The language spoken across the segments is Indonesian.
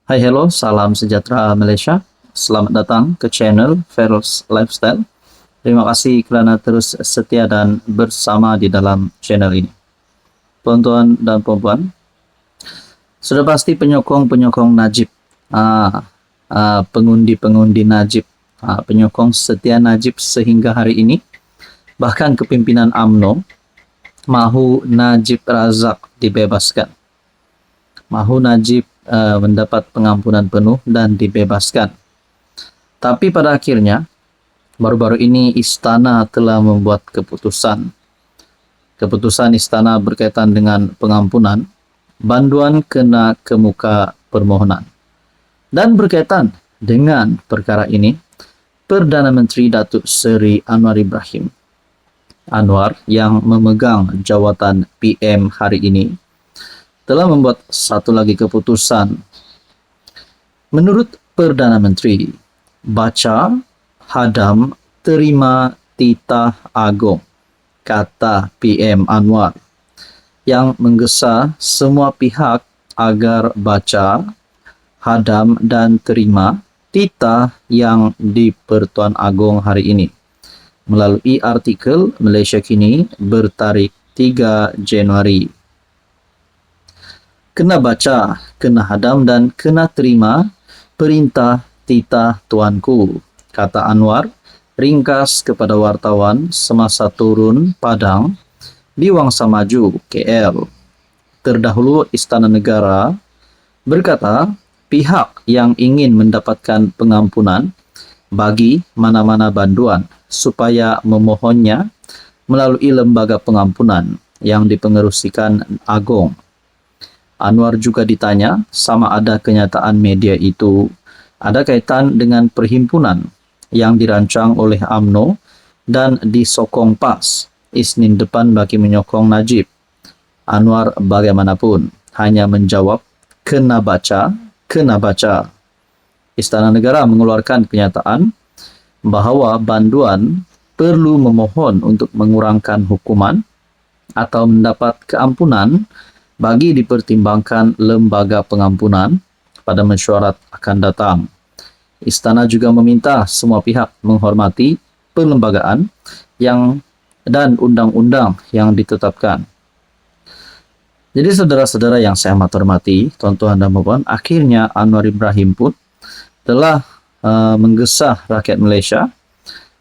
Hai, hello, salam sejahtera Malaysia. Selamat datang ke channel Feroz Lifestyle. Terima kasih kerana terus setia dan bersama di dalam channel ini. Tuan-tuan dan puan-puan, sudah pasti penyokong-penyokong Najib, pengundi-pengundi Najib, penyokong setia Najib sehingga hari ini, bahkan kepimpinan UMNO mahu Najib Razak dibebaskan. Mahu Najib mendapat pengampunan penuh dan dibebaskan. Tapi pada akhirnya, baru-baru ini istana telah membuat keputusan. Keputusan istana berkaitan dengan pengampunan, banduan kena kemuka permohonan. Dan berkaitan dengan perkara ini, Perdana Menteri Datuk Seri Anwar Ibrahim Anwar yang memegang jawatan PM hari ini, telah membuat satu lagi keputusan. Menurut Perdana Menteri, baca, hadam, terima titah agung, kata PM Anwar, yang menggesa semua pihak agar baca, hadam dan terima titah yang di Pertuan Agong hari ini melalui artikel Malaysia Kini bertarikh 3 Januari. Kena baca, kena hadam dan kena terima perintah titah tuanku, kata Anwar ringkas kepada wartawan semasa turun Padang di Wangsa Maju, KL. Terdahulu Istana Negara berkata pihak yang ingin mendapatkan pengampunan bagi mana-mana banduan supaya memohonnya melalui lembaga pengampunan yang dipengerusikan Agong. Anwar juga ditanya sama ada kenyataan media itu ada kaitan dengan perhimpunan yang dirancang oleh UMNO dan disokong PAS Isnin depan bagi menyokong Najib. Anwar bagaimanapun hanya menjawab kena baca, kena baca. Istana Negara mengeluarkan kenyataan bahawa banduan perlu memohon untuk mengurangkan hukuman atau mendapat keampunan bagi dipertimbangkan lembaga pengampunan pada mesyuarat akan datang. Istana juga meminta semua pihak menghormati perlembagaan dan undang-undang yang ditetapkan. Jadi saudara-saudara yang saya amat hormati, tuan-tuan dan puan, akhirnya Anwar Ibrahim pun telah menggesa rakyat Malaysia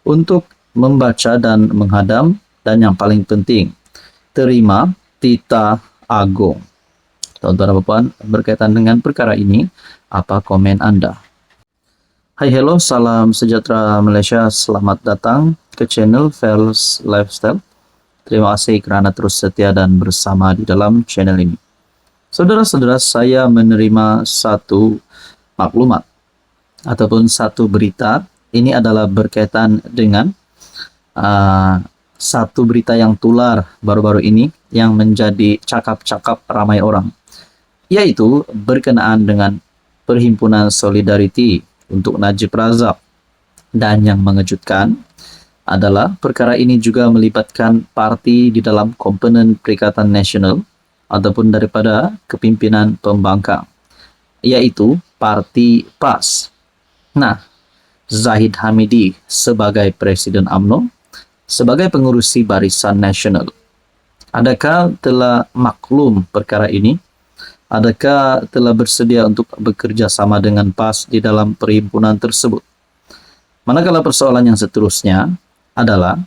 untuk membaca dan menghadam dan yang paling penting, terima titah Agong. Tuan-tuan dan puan, berkaitan dengan perkara ini, apa komen anda? Hai, hello, salam sejahtera Malaysia. Selamat datang ke channel Feroz Lifestyle. Terima kasih kerana terus setia dan bersama di dalam channel ini. Saudara-saudara, saya menerima satu maklumat ataupun satu berita. Ini adalah berkaitan dengan satu berita yang tular baru-baru ini yang menjadi cakap-cakap ramai orang, yaitu berkenaan dengan Perhimpunan Solidariti untuk Najib Razak. Dan yang mengejutkan adalah perkara ini juga melibatkan parti di dalam komponen Perikatan Nasional ataupun daripada kepimpinan pembangkang, yaitu Parti PAS. Nah, Zahid Hamidi sebagai Presiden UMNO, sebagai pengurusi Barisan Nasional, adakah telah maklum perkara ini? Adakah telah bersedia untuk bekerja sama dengan PAS di dalam perhimpunan tersebut? Manakala persoalan yang seterusnya adalah,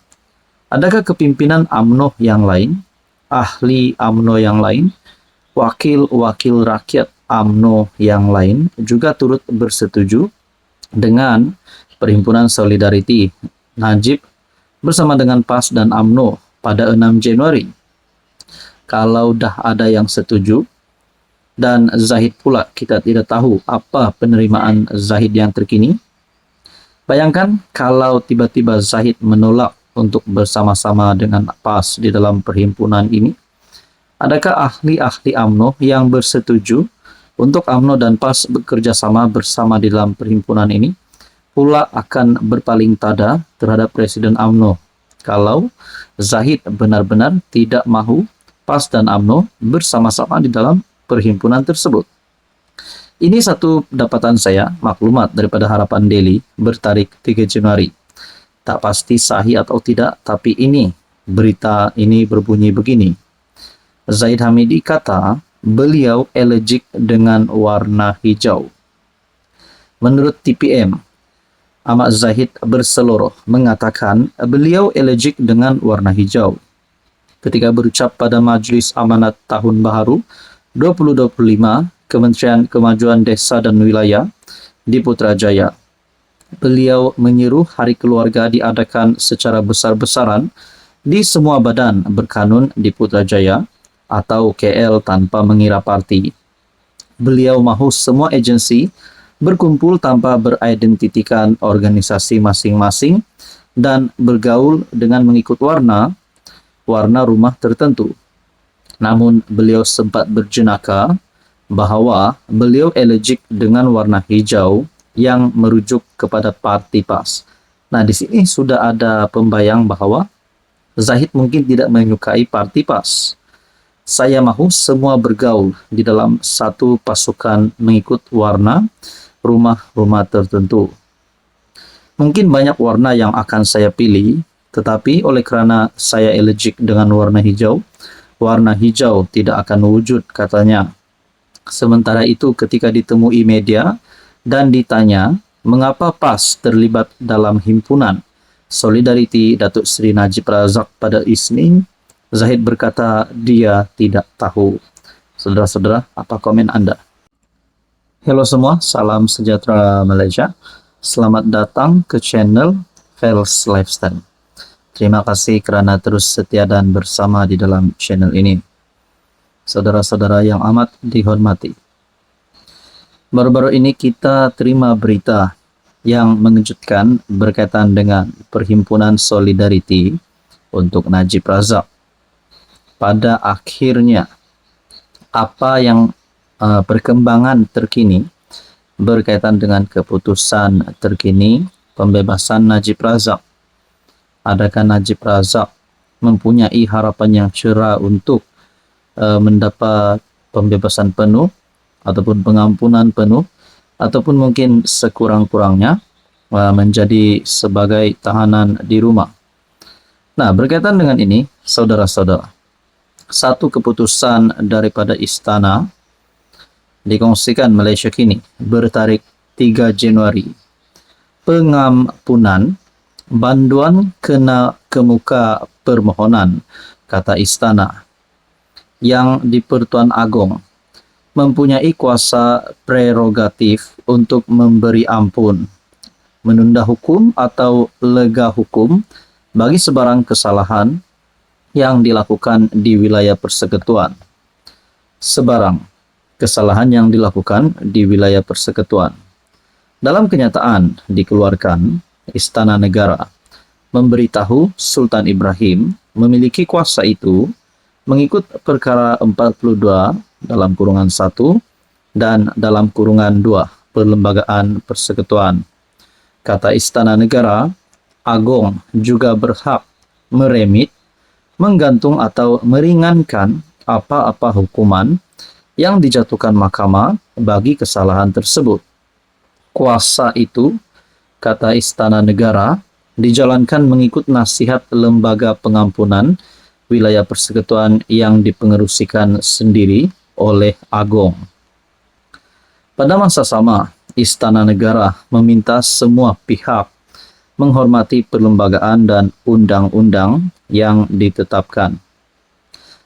adakah kepimpinan UMNO yang lain, ahli UMNO yang lain, wakil-wakil rakyat UMNO yang lain juga turut bersetuju dengan Perhimpunan Solidariti Najib bersama dengan PAS dan UMNO pada 6 Januari. Kalau dah ada yang setuju dan Zahid pula kita tidak tahu apa penerimaan Zahid yang terkini. Bayangkan kalau tiba-tiba Zahid menolak untuk bersama-sama dengan PAS di dalam perhimpunan ini. Adakah ahli-ahli UMNO yang bersetuju untuk UMNO dan PAS bekerja sama bersama di dalam perhimpunan ini pula akan berpaling tada terhadap Presiden UMNO kalau Zahid benar-benar tidak mahu PAS dan UMNO bersama-sama di dalam perhimpunan tersebut? Ini satu dapatan saya, maklumat daripada Harapan Daily, bertarik 3 Januari. Tak pasti sahih atau tidak, tapi berita ini berbunyi begini. Zaid Hamidi kata, beliau alergik dengan warna hijau. Menurut TPM, Ahmad Zahid Berseloroh mengatakan beliau alergik dengan warna hijau. Ketika berucap pada Majlis Amanat Tahun Baharu 2025 Kementerian Kemajuan Desa dan Wilayah di Putrajaya, beliau menyeru Hari Keluarga diadakan secara besar-besaran di semua badan berkanun di Putrajaya atau KL tanpa mengira parti. Beliau mahu semua agensi berkumpul tanpa beridentitikan organisasi masing-masing dan bergaul dengan mengikut warna rumah tertentu. Namun beliau sempat berjenaka bahawa beliau alergik dengan warna hijau yang merujuk kepada parti PAS. Nah, di sini sudah ada pembayang bahawa Zahid mungkin tidak menyukai parti PAS. Saya mahu semua bergaul di dalam satu pasukan mengikut warna rumah tertentu. Mungkin banyak warna yang akan saya pilih, tetapi oleh kerana saya alergik dengan warna hijau tidak akan wujud, katanya. Sementara itu, ketika ditemui media dan ditanya mengapa PAS terlibat dalam himpunan Solidariti Datuk Seri Najib Razak pada Isnin, Zahid berkata dia tidak tahu. Saudara-saudara, apa komen Anda? Hello semua, salam sejahtera Malaysia. Selamat datang ke channel Fels Lifestyle. Terima kasih kerana terus setia dan bersama di dalam channel ini. Saudara-saudara yang amat dihormati, baru-baru ini kita terima berita yang mengejutkan berkaitan dengan Perhimpunan Solidariti untuk Najib Razak. Pada akhirnya, apa yang perkembangan terkini berkaitan dengan keputusan terkini pembebasan Najib Razak? Adakah Najib Razak mempunyai harapan yang cerah untuk mendapat pembebasan penuh ataupun pengampunan penuh, ataupun mungkin sekurang-kurangnya menjadi sebagai tahanan di rumah? Nah, berkaitan dengan ini, saudara-saudara, satu keputusan daripada istana dikongsikan Malaysia kini bertarik 3 Januari. Pengampunan banduan kena kemuka permohonan, kata istana, yang di-Pertuan Agong mempunyai kuasa prerogatif untuk memberi ampun, menunda hukum atau lega hukum bagi sebarang kesalahan yang dilakukan di wilayah persekutuan. Sebarang kesalahan yang dilakukan di wilayah persekutuan. Dalam kenyataan dikeluarkan, Istana Negara memberitahu Sultan Ibrahim memiliki kuasa itu mengikut perkara 42 dalam kurungan 1 dan dalam kurungan 2 Perlembagaan Persekutuan. Kata Istana Negara, Agong juga berhak meremit, menggantung atau meringankan apa-apa hukuman yang dijatuhkan mahkamah bagi kesalahan tersebut. Kuasa itu, kata Istana Negara, dijalankan mengikut nasihat Lembaga Pengampunan Wilayah Persekutuan yang dipengerusikan sendiri oleh Agong. Pada masa sama, Istana Negara meminta semua pihak menghormati perlembagaan dan undang-undang yang ditetapkan.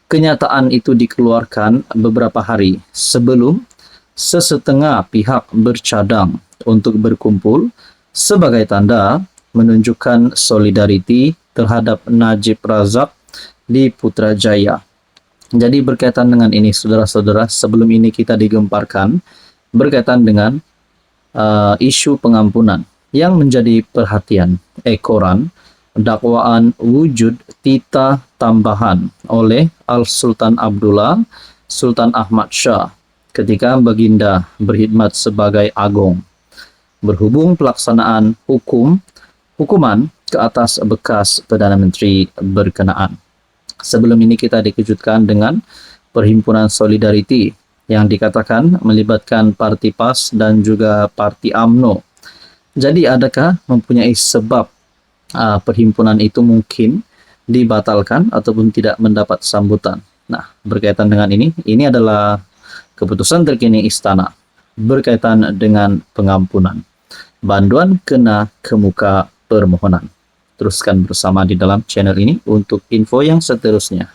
Kenyataan itu dikeluarkan beberapa hari sebelum sesetengah pihak bercadang untuk berkumpul sebagai tanda menunjukkan solidariti terhadap Najib Razak di Putrajaya. Jadi berkaitan dengan ini, saudara-saudara, sebelum ini kita digemparkan berkaitan dengan isu pengampunan yang menjadi perhatian ekoran dakwaan wujud titah tambahan oleh Al-Sultan Abdullah Sultan Ahmad Shah ketika baginda berkhidmat sebagai Agong, berhubung pelaksanaan hukuman ke atas bekas Perdana Menteri berkenaan. Sebelum ini kita dikejutkan dengan Perhimpunan Solidariti yang dikatakan melibatkan parti PAS dan juga parti UMNO. Jadi adakah mempunyai sebab perhimpunan itu mungkin dibatalkan ataupun tidak mendapat sambutan? Nah, berkaitan dengan ini adalah keputusan terkini Istana berkaitan dengan pengampunan. Banduan kena kemuka permohonan. Teruskan bersama di dalam channel ini untuk info yang seterusnya.